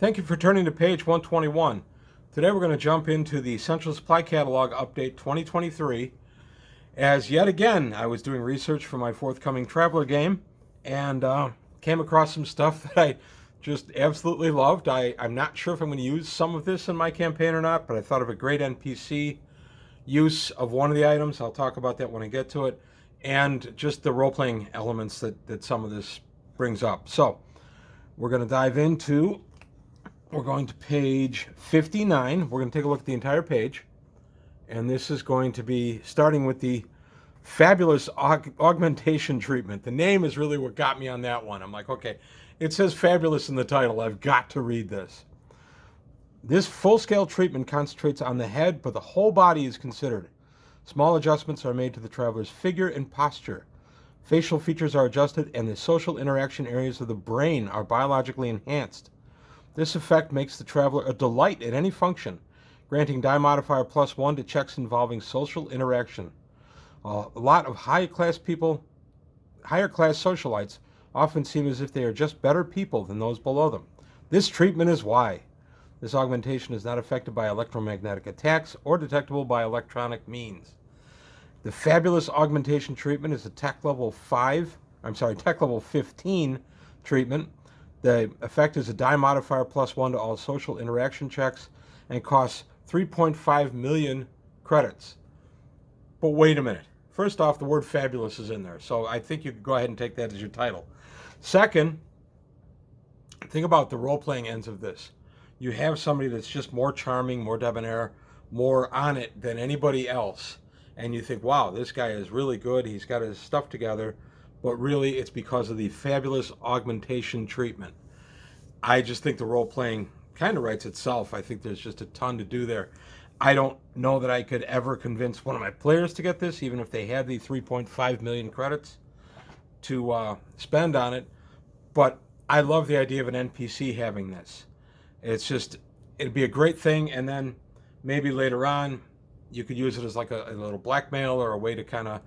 Thank you for turning to page 121. Today we're going to jump into the Central Supply Catalog Update 2023. As yet again, I was doing research for my forthcoming Traveler game and came across some stuff that I just absolutely loved. I'm not sure if I'm going to use some of this in my campaign or not, but I thought of a great NPC use of one of the items. I'll talk about that when I get to it. And just the role-playing elements that some of this brings up. So we're going to dive into... We're going to page 59. We're going to take a look at the entire page. And this is going to be starting with the fabulous augmentation treatment. The name is really what got me on that one. I'm like, okay, it says fabulous in the title. I've got to read this. This full-scale treatment concentrates on the head, but the whole body is considered. Small adjustments are made to the traveler's figure and posture. Facial features are adjusted, and the social interaction areas of the brain are biologically enhanced. This effect makes the traveler a delight at any function, granting die modifier +1 to checks involving social interaction. A lot of higher class socialites often seem as if they are just better people than those below them. This treatment is why. This augmentation is not affected by electromagnetic attacks or detectable by electronic means. The fabulous augmentation treatment is a tech level 15 treatment. The effect is a die modifier +1 to all social interaction checks and costs 3.5 million credits. But wait a minute. First off, the word fabulous is in there, so I think you could go ahead and take that as your title. Second, think about the role-playing ends of this. You have somebody that's just more charming, more debonair, more on it than anybody else, and you think, wow, this guy is really good, he's got his stuff together, but really it's because of the fabulous augmentation treatment. I just think the role-playing kind of writes itself. I think there's just a ton to do there. I don't know that I could ever convince one of my players to get this, even if they had the 3.5 million credits to spend on it, but I love the idea of an NPC having this. It'd be a great thing, and then maybe later on you could use it as like a little blackmail or a way to kind of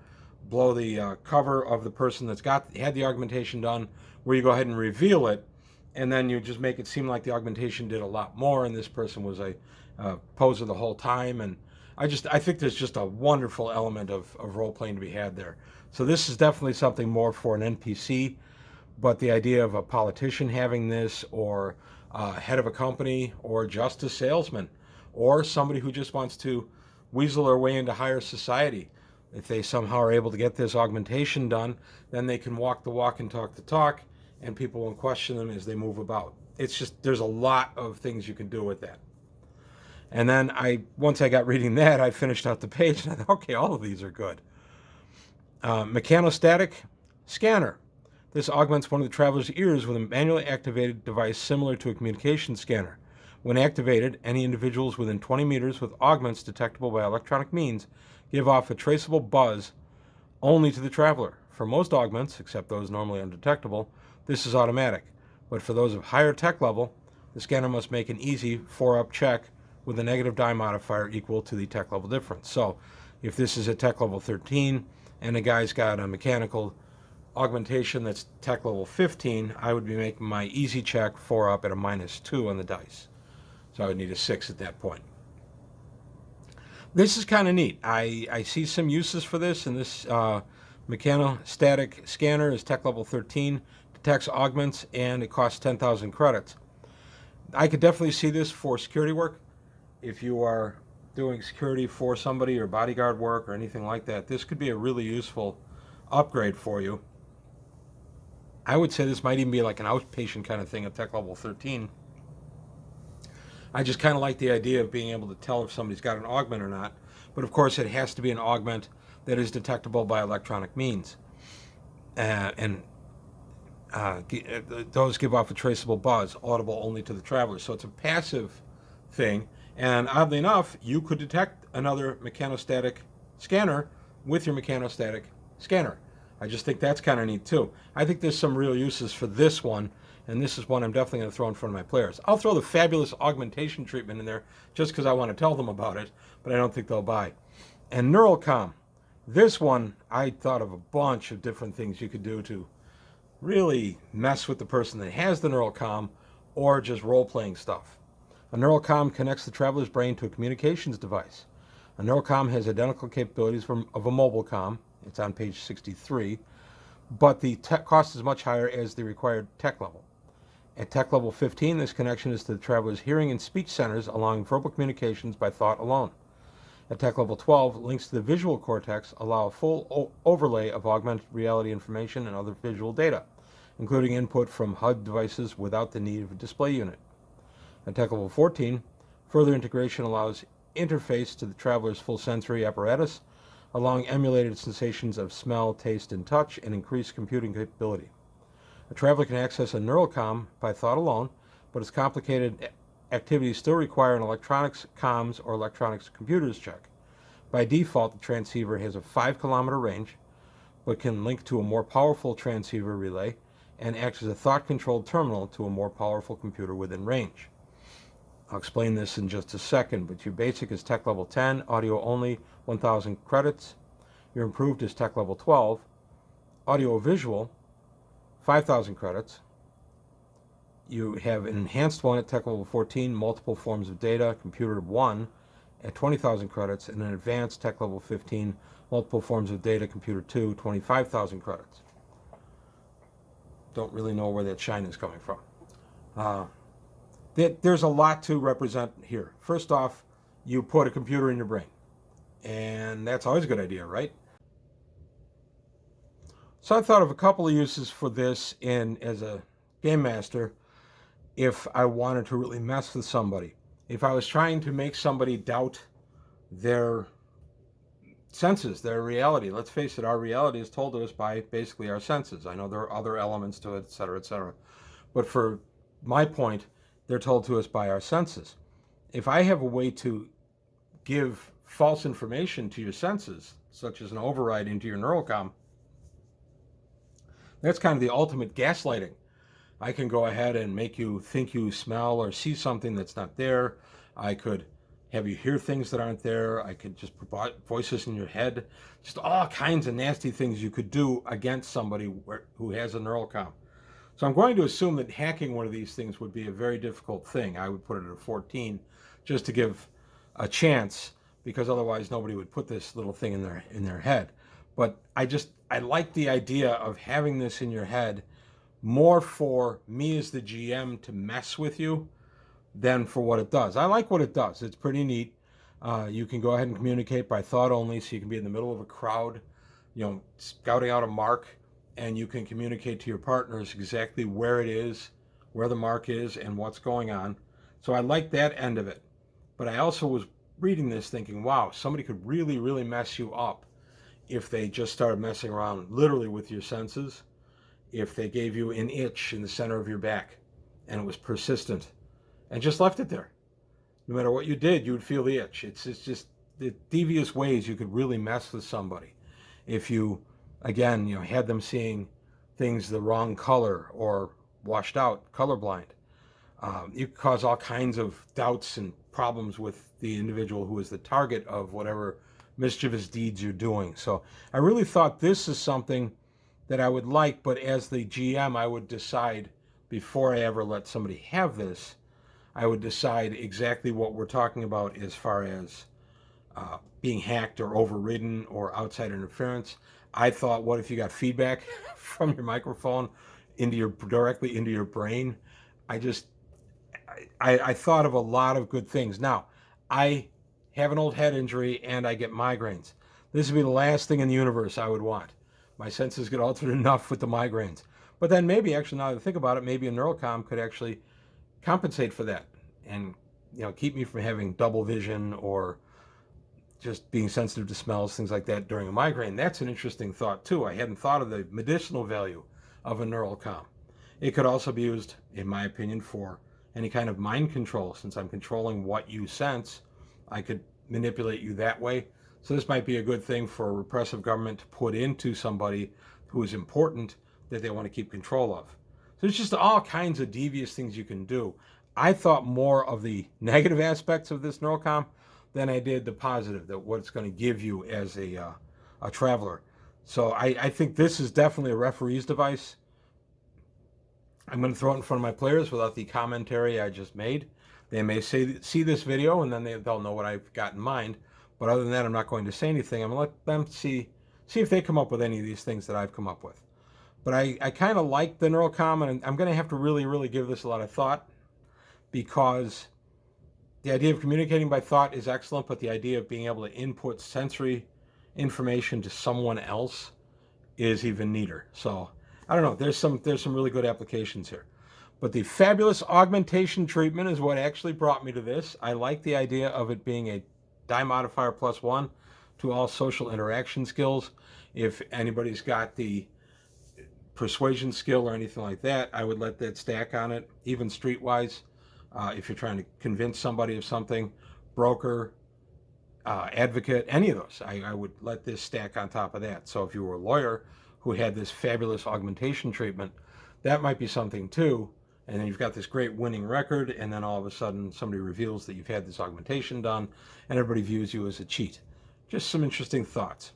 blow the cover of the person that's had the augmentation done, where you go ahead and reveal it, and then you just make it seem like the augmentation did a lot more, and this person was a poser the whole time. And I think there's just a wonderful element of role playing to be had there. So this is definitely something more for an NPC, but the idea of a politician having this, or head of a company, or just a salesman, or somebody who just wants to weasel their way into higher society. If they somehow are able to get this augmentation done, then they can walk the walk and talk the talk, and people won't question them as they move about. It's just, there's a lot of things you can do with that. And then once I got reading that, I finished out the page, and I thought, okay, all of these are good. Mechanostatic scanner. This augments one of the traveler's ears with a manually activated device similar to a communication scanner. When activated, any individuals within 20 meters with augments detectable by electronic means give off a traceable buzz only to the traveler. For most augments, except those normally undetectable, this is automatic. But for those of higher tech level, the scanner must make an easy 4-up check with a negative die modifier equal to the tech level difference. So if this is at tech level 13 and a guy's got a mechanical augmentation that's tech level 15, I would be making my easy check 4-up at a -2 on the dice. So I would need a 6 at that point. This is kind of neat. I see some uses for this, and this mechanostatic scanner is tech level 13, detects augments, and it costs 10,000 credits. I could definitely see this for security work. If you are doing security for somebody or bodyguard work or anything like that, this could be a really useful upgrade for you. I would say this might even be like an outpatient kind of thing at tech level 13. I just kind of like the idea of being able to tell if somebody's got an augment or not. But of course, it has to be an augment that is detectable by electronic means. Those give off a traceable buzz, audible only to the traveler. So it's a passive thing. And oddly enough, you could detect another mechanostatic scanner with your mechanostatic scanner. I just think that's kind of neat too. I think there's some real uses for this one, and this is one I'm definitely going to throw in front of my players. I'll throw the fabulous augmentation treatment in there just because I want to tell them about it, but I don't think they'll buy. And Neurom. This one, I thought of a bunch of different things you could do to really mess with the person that has the Neurom, or just role-playing stuff. A NeuralComm connects the traveler's brain to a communications device. A NeuralComm has identical capabilities of a mobile comm. It's on page 63, but the cost is much higher as the required tech level. At tech level 15, this connection is to the traveler's hearing and speech centers, allowing verbal communications by thought alone. At tech level 12, links to the visual cortex allow a full overlay of augmented reality information and other visual data, including input from HUD devices without the need of a display unit. At tech level 14, further integration allows interface to the traveler's full sensory apparatus, allowing emulated sensations of smell, taste, and touch, and increased computing capability. A traveler can access a NeuralComm by thought alone, but its complicated activities still require an electronics comms or electronics computers check. By default, the transceiver has a 5-kilometer range, but can link to a more powerful transceiver relay and acts as a thought-controlled terminal to a more powerful computer within range. I'll explain this in just a second, but your basic is tech level 10, audio only, 1,000 credits. Your improved is tech level 12, audio visual, 5,000 credits. You have an enhanced one at tech level 14, multiple forms of data, computer 1 at 20,000 credits, and an advanced tech level 15, multiple forms of data, computer 2, 25,000 credits. Don't really know where that shine is coming from. There's a lot to represent here. First off, you put a computer in your brain, and that's always a good idea, right? So I thought of a couple of uses for this as a game master if I wanted to really mess with somebody. If I was trying to make somebody doubt their senses, their reality. Let's face it, our reality is told to us by basically our senses. I know there are other elements to it, et cetera, et cetera. But for my point, they're told to us by our senses. If I have a way to give false information to your senses, such as an override into your NeuralComm, that's kind of the ultimate gaslighting. I can go ahead and make you think you smell or see something that's not there. I could have you hear things that aren't there. I could just provide voices in your head. Just all kinds of nasty things you could do against somebody who has a NeuralComm. So I'm going to assume that hacking one of these things would be a very difficult thing. I would put it at a 14 just to give a chance, because otherwise nobody would put this little thing in their head. But I like the idea of having this in your head more for me as the GM to mess with you than for what it does. I like what it does. It's pretty neat. You can go ahead and communicate by thought only, so you can be in the middle of a crowd, scouting out a mark, and you can communicate to your partners exactly where it is, where the mark is, and what's going on. So I like that end of it. But I also was reading this thinking, wow, somebody could really, really mess you up if they just started messing around literally with your senses. If they gave you an itch in the center of your back and it was persistent and just left it there. No matter what you did, you would feel the itch. It's just the devious ways you could really mess with somebody. If you, again, had them seeing things the wrong color or washed out, colorblind, you could cause all kinds of doubts and problems with the individual who is the target of whatever mischievous deeds you're doing. So I really thought this is something that I would like, but as the GM, I would decide before I ever let somebody have this, I would decide exactly what we're talking about as far as being hacked or overridden or outside interference. I thought, what if you got feedback from your microphone directly into your brain? I thought of a lot of good things. Now, I have an old head injury and I get migraines. This would be the last thing in the universe I would want. My senses get altered enough with the migraines. But then maybe, actually, now that I think about it, maybe a NeuralComm could actually compensate for that and keep me from having double vision or just being sensitive to smells, things like that during a migraine. That's an interesting thought too. I hadn't thought of the medicinal value of a NeuralComm. It could also be used, in my opinion, for any kind of mind control. Since I'm controlling what you sense, I could manipulate you that way. So this might be a good thing for a repressive government to put into somebody who is important that they want to keep control of. So there's just all kinds of devious things you can do. I thought more of the negative aspects of this NeuralComm than I did the positive, that what it's going to give you as a traveler. So I think this is definitely a referee's device. I'm going to throw it in front of my players without the commentary I just made. They may see this video and then they'll know what I've got in mind. But other than that, I'm not going to say anything. I'm going to let them see if they come up with any of these things that I've come up with. But I kind of like the Neurocom, and I'm going to have to really, really give this a lot of thought, because the idea of communicating by thought is excellent, but the idea of being able to input sensory information to someone else is even neater. So I don't know. There's some really good applications here. But the fabulous augmentation treatment is what actually brought me to this. I like the idea of it being a die modifier +1 to all social interaction skills. If anybody's got the persuasion skill or anything like that, I would let that stack on it, even streetwise. If you're trying to convince somebody of something, broker, advocate, any of those, I would let this stack on top of that. So if you were a lawyer who had this fabulous augmentation treatment, that might be something too. And then you've got this great winning record, and then all of a sudden somebody reveals that you've had this augmentation done, and everybody views you as a cheat. Just some interesting thoughts.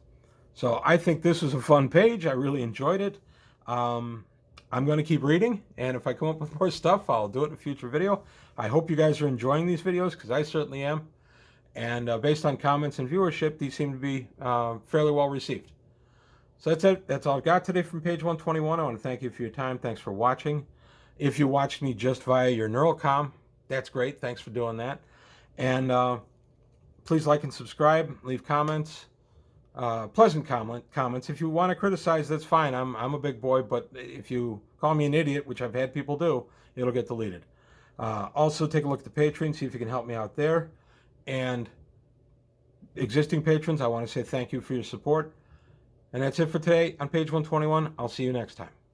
So I think this was a fun page. I really enjoyed it. I'm going to keep reading, and if I come up with more stuff, I'll do it in a future video. I hope you guys are enjoying these videos, because I certainly am. And based on comments and viewership, these seem to be fairly well received. So that's it. That's all I've got today from page 121. I want to thank you for your time. Thanks for watching. If you watched me just via your Neurocom, that's great. Thanks for doing that. And please like and subscribe. Leave comments. Pleasant comments. If you want to criticize, that's fine. I'm a big boy, but if you call me an idiot, which I've had people do, it'll get deleted. Also, take a look at the Patreon, see if you can help me out there. And existing patrons, I want to say thank you for your support. And that's it for today on page 121. I'll see you next time.